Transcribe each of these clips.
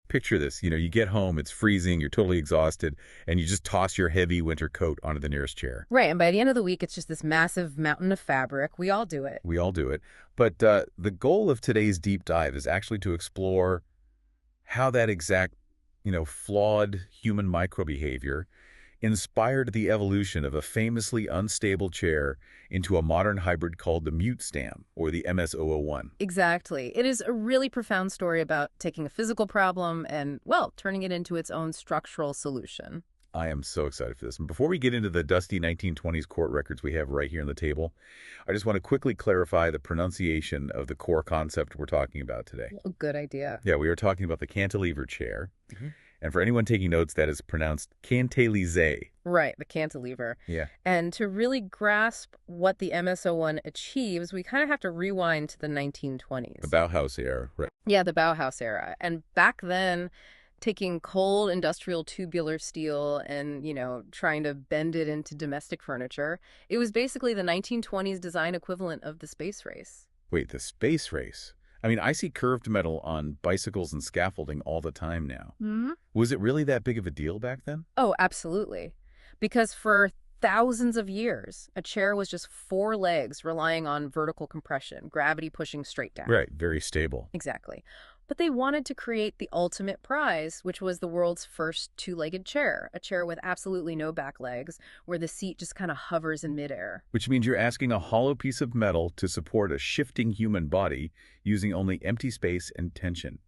Picture this, you get home, it's freezing, you're totally exhausted, and you just toss your heavy winter coat onto the nearest chair. Right, and by the end of the week, it's just this massive mountain of fabric. We all do it. We all do it. But the goal of today's deep dive is actually to explore how that exact, flawed human microbehavior inspired the evolution of a famously unstable chair into a modern hybrid called the Mute Stam, or the MS-001. Exactly. It is a really profound story about taking a physical problem and, well, turning it into its own structural solution. I am so excited for this. And before we get into the dusty 1920s court records we have right here on the table, I just want to quickly clarify the pronunciation of the core concept we're talking about today. A good idea. Yeah, we are talking about the cantilever chair. And for anyone taking notes, that is pronounced cantilever. Right, the cantilever. Yeah. And to really grasp what the MS-01 achieves, we kind of have to rewind to the 1920s. The Bauhaus era, right. Yeah, the Bauhaus era. And back then, taking cold industrial tubular steel and, trying to bend it into domestic furniture, it was basically the 1920s design equivalent of the space race. Wait, the space race? I mean, I see curved metal on bicycles and scaffolding all the time now. Mm-hmm. Was it really that big of a deal back then? Oh, absolutely. Because for thousands of years, a chair was just four legs relying on vertical compression, gravity pushing straight down. Right, very stable. Exactly. But they wanted to create the ultimate prize, which was the world's first two-legged chair, a chair with absolutely no back legs, where the seat just kind of hovers in midair. Which means you're asking a hollow piece of metal to support a shifting human body using only empty space and tension.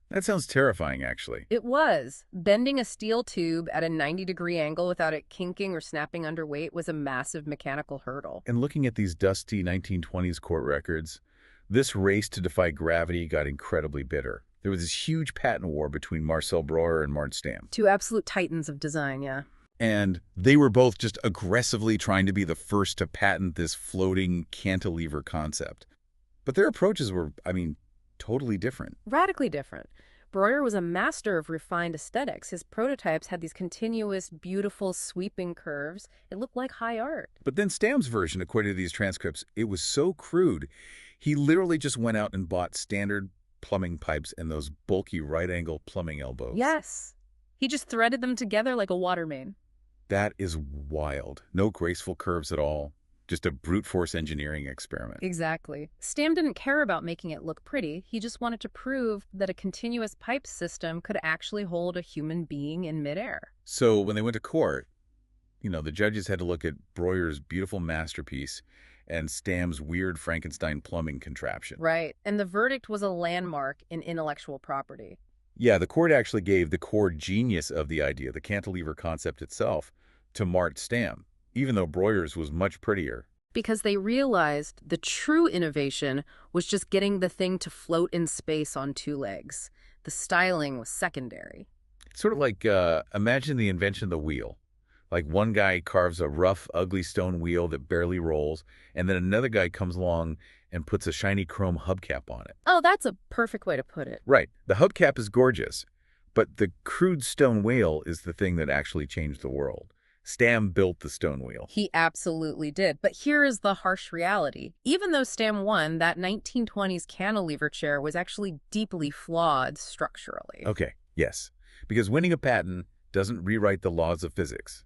That sounds terrifying, actually. It was. Bending a steel tube at a 90-degree angle without it kinking or snapping under weight was a massive mechanical hurdle. And looking at these dusty 1920s court records, this race to defy gravity got incredibly bitter. There was this huge patent war between Marcel Breuer and Mart Stam. Two absolute titans of design, yeah. And they were both just aggressively trying to be the first to patent this floating cantilever concept. But their approaches were, totally different. Radically different. Breuer was a master of refined aesthetics. His prototypes had these continuous, beautiful, sweeping curves. It looked like high art. But then Stam's version, according to these transcripts, it was so crude, he literally just went out and bought standard plumbing pipes and those bulky right-angle plumbing elbows. Yes. He just threaded them together like a water main. That is wild. No graceful curves at all. Just a brute force engineering experiment. Exactly. Stam didn't care about making it look pretty. He just wanted to prove that a continuous pipe system could actually hold a human being in midair. So when they went to court, the judges had to look at Breuer's beautiful masterpiece and Stam's weird Frankenstein plumbing contraption. Right. And the verdict was a landmark in intellectual property. Yeah, the court actually gave the core genius of the idea, the cantilever concept itself, to Mart Stam, even though Breuer's was much prettier. Because they realized the true innovation was just getting the thing to float in space on two legs. The styling was secondary. Sort of like, imagine the invention of the wheel. Like one guy carves a rough, ugly stone wheel that barely rolls, and then another guy comes along and puts a shiny chrome hubcap on it. Oh, that's a perfect way to put it. Right. The hubcap is gorgeous, but the crude stone wheel is the thing that actually changed the world. Stam built the stone wheel. He absolutely did. But here is the harsh reality. Even though Stam won, that 1920s cantilever chair was actually deeply flawed structurally. Okay, yes. Because winning a patent doesn't rewrite the laws of physics.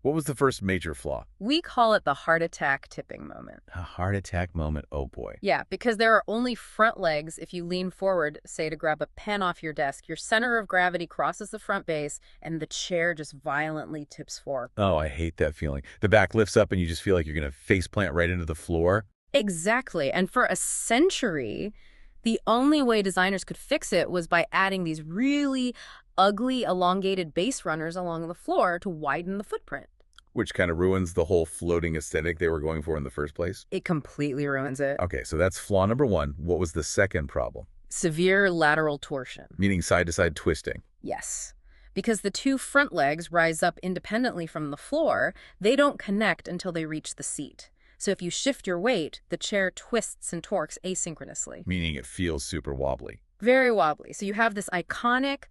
What was the first major flaw? We call it the heart attack tipping moment. A heart attack moment, oh boy. Yeah, because there are only front legs. If you lean forward, say to grab a pen off your desk, your center of gravity crosses the front base and the chair just violently tips forward. Oh, I hate that feeling. The back lifts up and you just feel like you're going to face plant right into the floor. Exactly. And for a century, the only way designers could fix it was by adding these really ugly, elongated base runners along the floor to widen the footprint. Which kind of ruins the whole floating aesthetic they were going for in the first place. It completely ruins it. Okay, so that's flaw number one. What was the second problem? Severe lateral torsion. Meaning side-to-side twisting. Yes. Because the two front legs rise up independently from the floor, they don't connect until they reach the seat. So if you shift your weight, the chair twists and torques asynchronously. Meaning it feels super wobbly. Very wobbly. So you have this iconic,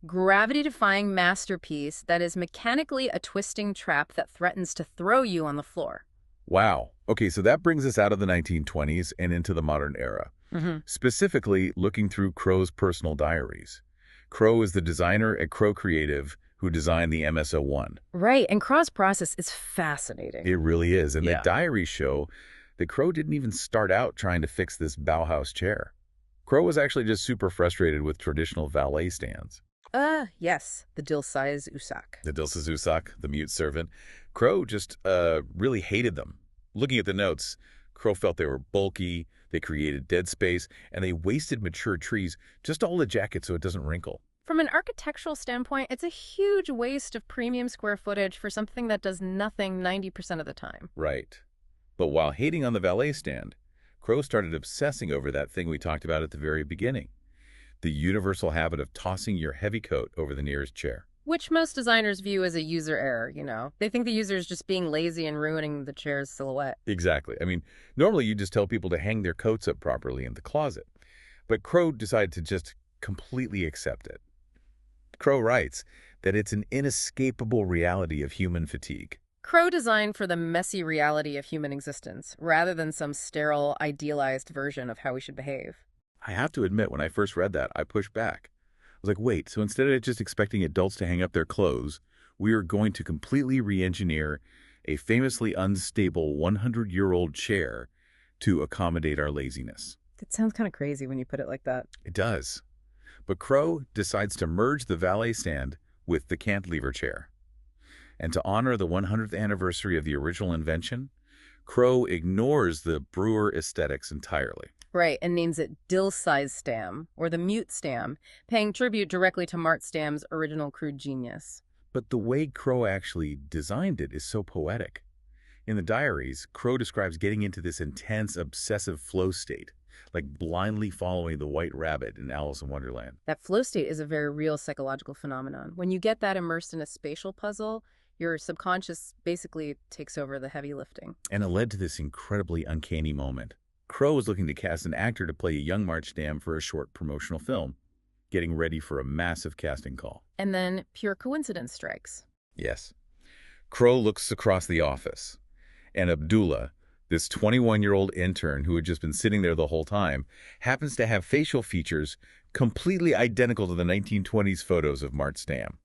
gravity-defying masterpiece that is mechanically a twisting trap that threatens to throw you on the floor. Wow. Okay, so that brings us out of the 1920s and into the modern era. Specifically, looking through Crow's personal diaries. Crow is the designer at Crow Creative who designed the MS-01. Right, and Krauss' process is fascinating. It really is. And the Yeah. diaries show that Crow didn't even start out trying to fix this Bauhaus chair. Crow was actually just super frustrated with traditional valet stands. Yes, the Dilsaiz Usak. The Dilsa the mute servant. Crow just really hated them. Looking at the notes, Crow felt they were bulky, they created dead space, and they wasted mature trees just to hold the jacket so it doesn't wrinkle. From an architectural standpoint, it's a huge waste of premium square footage for something that does nothing 90% of the time. Right. But while hating on the valet stand, Crow started obsessing over that thing we talked about at the very beginning, the universal habit of tossing your heavy coat over the nearest chair. Which most designers view as a user error, They think the user is just being lazy and ruining the chair's silhouette. Exactly. I mean, normally you just tell people to hang their coats up properly in the closet. But Crow decided to just completely accept it. Crow writes that it's an inescapable reality of human fatigue. Crow designed for the messy reality of human existence, rather than some sterile, idealized version of how we should behave. I have to admit, when I first read that, I pushed back. I was like, wait, so instead of just expecting adults to hang up their clothes, we are going to completely re-engineer a famously unstable 100-year-old chair to accommodate our laziness. It sounds kind of crazy when you put it like that. It does. But Crow decides to merge the valet stand with the cantilever chair. And to honor the 100th anniversary of the original invention, Crow ignores the Brewer aesthetics entirely. Right, and names it Dilsaiz Stam, or the Mute Stam, paying tribute directly to Mart Stam's original crude genius. But the way Crow actually designed it is so poetic. In the diaries, Crow describes getting into this intense, obsessive flow state, like blindly following the white rabbit in Alice in Wonderland. That flow state is a very real psychological phenomenon. When you get that immersed in a spatial puzzle, your subconscious basically takes over the heavy lifting. And it led to this incredibly uncanny moment. Crow was looking to cast an actor to play a young Mart Stam for a short promotional film, getting ready for a massive casting call. And then pure coincidence strikes. Yes. Crow looks across the office, and Abdullah, this 21-year-old intern who had just been sitting there the whole time, happens to have facial features completely identical to the 1920s photos of Mart Stam.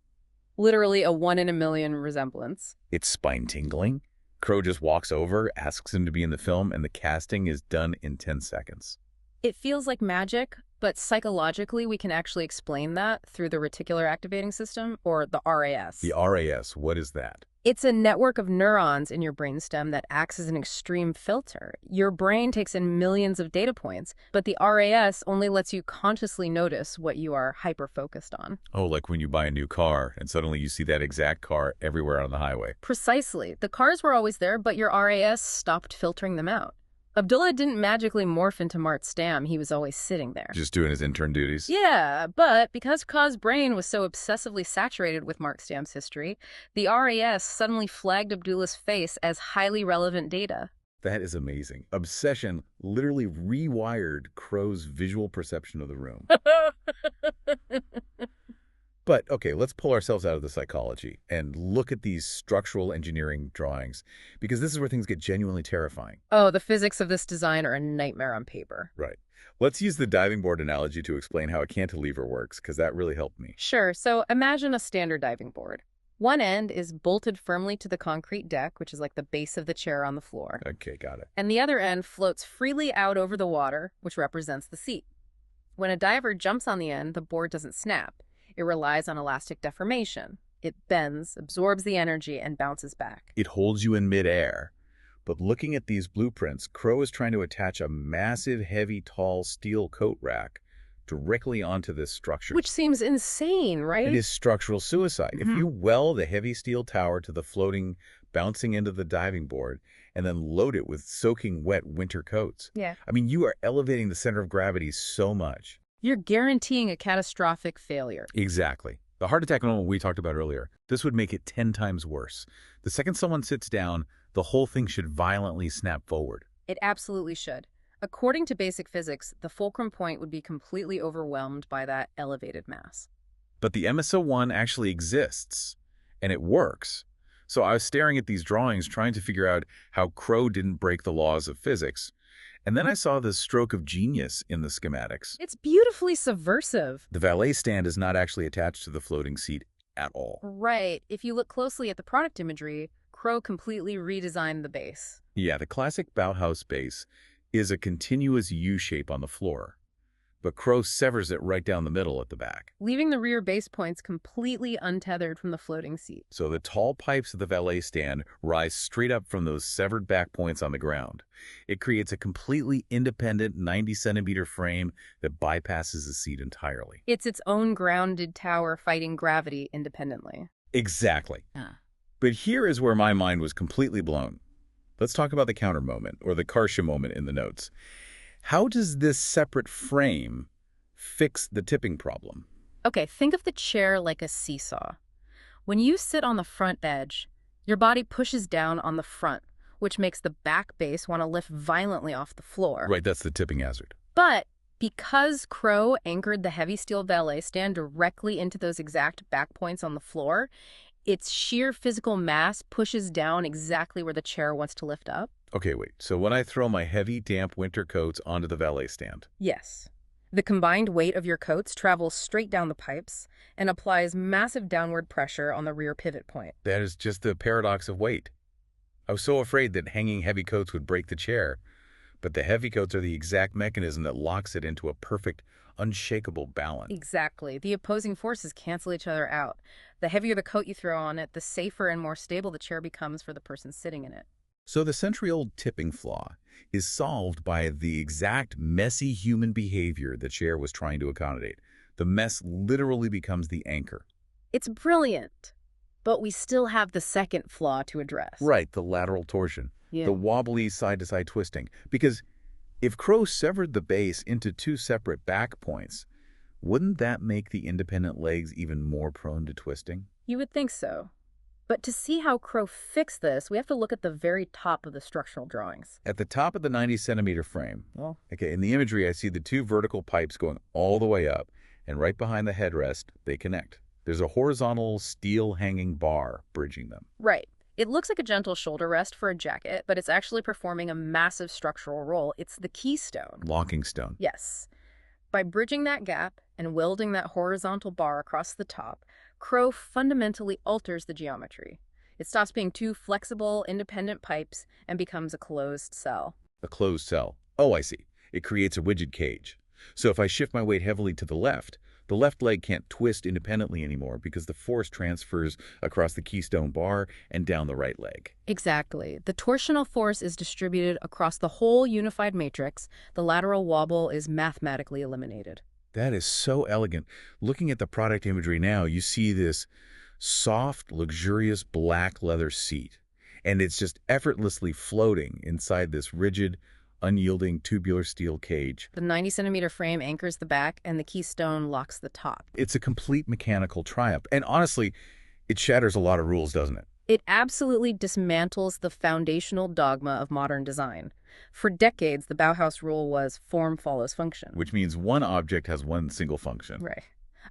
Literally a 1 in a million resemblance. It's spine-tingling. Crow just walks over, asks him to be in the film, and the casting is done in 10 seconds. It feels like magic, but psychologically we can actually explain that through the reticular activating system, or the RAS. The RAS, what is that? It's a network of neurons in your brainstem that acts as an extreme filter. Your brain takes in millions of data points, but the RAS only lets you consciously notice what you are hyper-focused on. Oh, like when you buy a new car, and suddenly you see that exact car everywhere on the highway. Precisely. The cars were always there, but your RAS stopped filtering them out. Abdullah didn't magically morph into Mart Stam. He was always sitting there. Just doing his intern duties? Yeah, but because Kaw's brain was so obsessively saturated with Mart Stam's history, the RAS suddenly flagged Abdullah's face as highly relevant data. That is amazing. Obsession literally rewired Crow's visual perception of the room. But, okay, let's pull ourselves out of the psychology and look at these structural engineering drawings, because this is where things get genuinely terrifying. Oh, the physics of this design are a nightmare on paper. Right. Let's use the diving board analogy to explain how a cantilever works, because that really helped me. Sure, so imagine a standard diving board. One end is bolted firmly to the concrete deck, which is like the base of the chair on the floor. Okay, got it. And the other end floats freely out over the water, which represents the seat. When a diver jumps on the end, the board doesn't snap. It relies on elastic deformation. It bends, absorbs the energy, and bounces back. It holds you in midair. But looking at these blueprints, Crow is trying to attach a massive, heavy, tall steel coat rack directly onto this structure. Which seems insane, right? It is structural suicide. If you weld a heavy steel tower to the floating, bouncing end of the diving board, and then load it with soaking wet winter coats, Yeah. I mean, you are elevating the center of gravity so much. You're guaranteeing a catastrophic failure. Exactly. The heart attack moment we talked about earlier, this would make it 10 times worse. The second someone sits down, the whole thing should violently snap forward. It absolutely should. According to basic physics, the fulcrum point would be completely overwhelmed by that elevated mass. But the MS-01 actually exists, and it works. So I was staring at these drawings trying to figure out how Crow didn't break the laws of physics, And then I saw this stroke of genius in the schematics. It's beautifully subversive. The valet stand is not actually attached to the floating seat at all. Right. If you look closely at the product imagery, Crow completely redesigned the base. Yeah, the classic Bauhaus base is a continuous U shape on the floor, but Crow severs it right down the middle at the back. Leaving the rear base points completely untethered from the floating seat. So the tall pipes of the valet stand rise straight up from those severed back points on the ground. It creates a completely independent 90-centimeter frame that bypasses the seat entirely. It's its own grounded tower fighting gravity independently. Exactly. Ah. But here is where my mind was completely blown. Let's talk about the counter moment, or the Karsha moment in the notes. How does this separate frame fix the tipping problem? Okay, think of the chair like a seesaw. When you sit on the front edge, your body pushes down on the front, which makes the back base want to lift violently off the floor. Right, that's the tipping hazard. But because Crow anchored the heavy steel valet stand directly into those exact back points on the floor, its sheer physical mass pushes down exactly where the chair wants to lift up. Okay, wait. So when I throw my heavy, damp winter coats onto the valet stand, Yes. The combined weight of your coats travels straight down the pipes and applies massive downward pressure on the rear pivot point. that is just the paradox of weight. I was so afraid that hanging heavy coats would break the chair, but the heavy coats are the exact mechanism that locks it into a perfect, unshakable balance. Exactly. The opposing forces cancel each other out. The heavier the coat you throw on it, the safer and more stable the chair becomes for the person sitting in it. So the century-old tipping flaw is solved by the exact messy human behavior the chair was trying to accommodate. The mess literally becomes the anchor. It's brilliant, but we still have the second flaw to address. Right, the lateral torsion, Yeah. the wobbly side-to-side twisting. Because if Crow severed the base into two separate back points, wouldn't that make the independent legs even more prone to twisting? You would think so. But to see how Crow fixed this, we have to look at the very top of the structural drawings. At the top of the 90-centimeter frame, Well, okay, in the imagery I see the two vertical pipes going all the way up, and right behind the headrest, they connect. There's a horizontal steel hanging bar bridging them. right. It looks like a gentle shoulder rest for a jacket, but it's actually performing a massive structural role. It's the keystone. Locking stone. Yes. By bridging that gap and welding that horizontal bar across the top, Crow fundamentally alters the geometry. It stops being two flexible, independent pipes and becomes a closed cell. A closed cell. Oh, I see. It creates a rigid cage. So if I shift my weight heavily to the left leg can't twist independently anymore because the force transfers across the keystone bar and down the right leg. Exactly. The torsional force is distributed across the whole unified matrix. The lateral wobble is mathematically eliminated. That is so elegant. Looking at the product imagery now, you see this soft, luxurious black leather seat, and it's just effortlessly floating inside this rigid, unyielding tubular steel cage. The 90-centimeter frame anchors the back, and the keystone locks the top. It's a complete mechanical triumph, and honestly, it shatters a lot of rules, doesn't it? It absolutely dismantles the foundational dogma of modern design. For decades, the Bauhaus rule was form follows function. Which means one object has one single function. Right.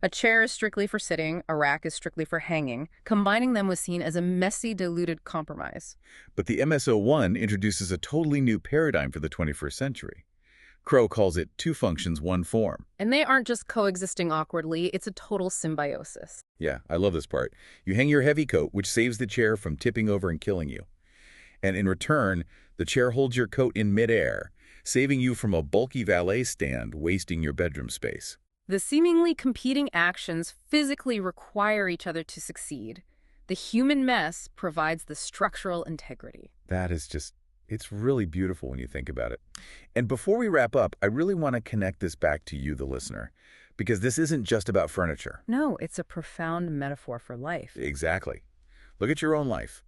A chair is strictly for sitting, a rack is strictly for hanging. Combining them was seen as a messy, diluted compromise. But the MSO1 introduces a totally new paradigm for the 21st century. Crow calls it two functions, one form. And they aren't just coexisting awkwardly, it's a total symbiosis. Yeah, I love this part. You hang your heavy coat, which saves the chair from tipping over and killing you. And in return, the chair holds your coat in midair, saving you from a bulky valet stand wasting your bedroom space. The seemingly competing actions physically require each other to succeed. The human mess provides the structural integrity. That is just, it's really beautiful when you think about it. And before we wrap up, I really want to connect this back to you, the listener, because this isn't just about furniture. No, it's a profound metaphor for life. Exactly. Look at your own life.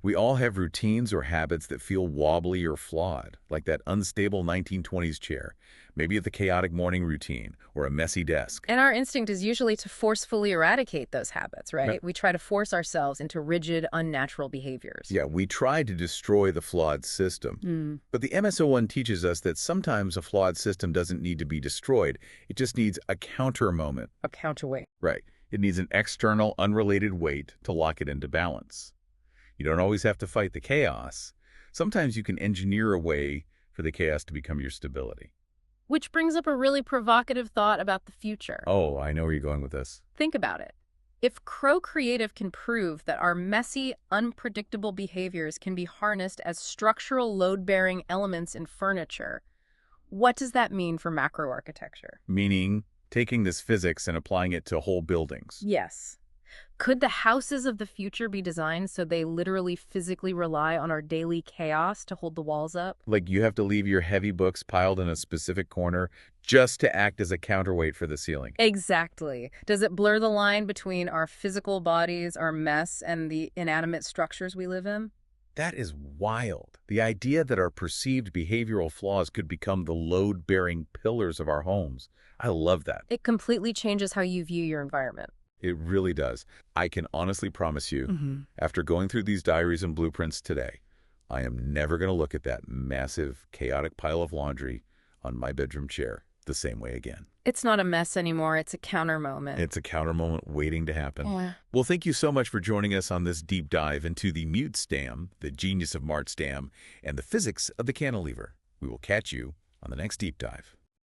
We all have routines or habits that feel wobbly or flawed, like that unstable 1920s chair, maybe the chaotic morning routine, or a messy desk. And our instinct is usually to forcefully eradicate those habits, right? Yep. We try to force ourselves into rigid, unnatural behaviors. Yeah, we try to destroy the flawed system. But the MSO1 teaches us that sometimes a flawed system doesn't need to be destroyed. It just needs a counter moment. A counterweight. Right. It needs an external, unrelated weight to lock it into balance. You don't always have to fight the chaos. Sometimes you can engineer a way for the chaos to become your stability. Which brings up a really provocative thought about the future. Oh, I know where you're going with this. Think about it. If Crow Creative can prove that our messy, unpredictable behaviors can be harnessed as structural load-bearing elements in furniture, what does that mean for macro architecture? Meaning, taking this physics and applying it to whole buildings. Yes. Could the houses of the future be designed so they literally physically rely on our daily chaos to hold the walls up? Like you have to leave your heavy books piled in a specific corner just to act as a counterweight for the ceiling. Exactly. Does it blur the line between our physical bodies, our mess, and the inanimate structures we live in? That is wild. The idea that our perceived behavioral flaws could become the load-bearing pillars of our homes. I love that. It completely changes how you view your environment. It really does. I can honestly promise you, Mm-hmm. after going through these diaries and blueprints today, I am never going to look at that massive, chaotic pile of laundry on my bedroom chair the same way again. It's not a mess anymore. It's a counter moment. It's a counter moment waiting to happen. Yeah. Well, thank you so much for joining us on this deep dive into the mute Stam, the genius of Mart Stam, and the physics of the cantilever. We will catch you on the next deep dive.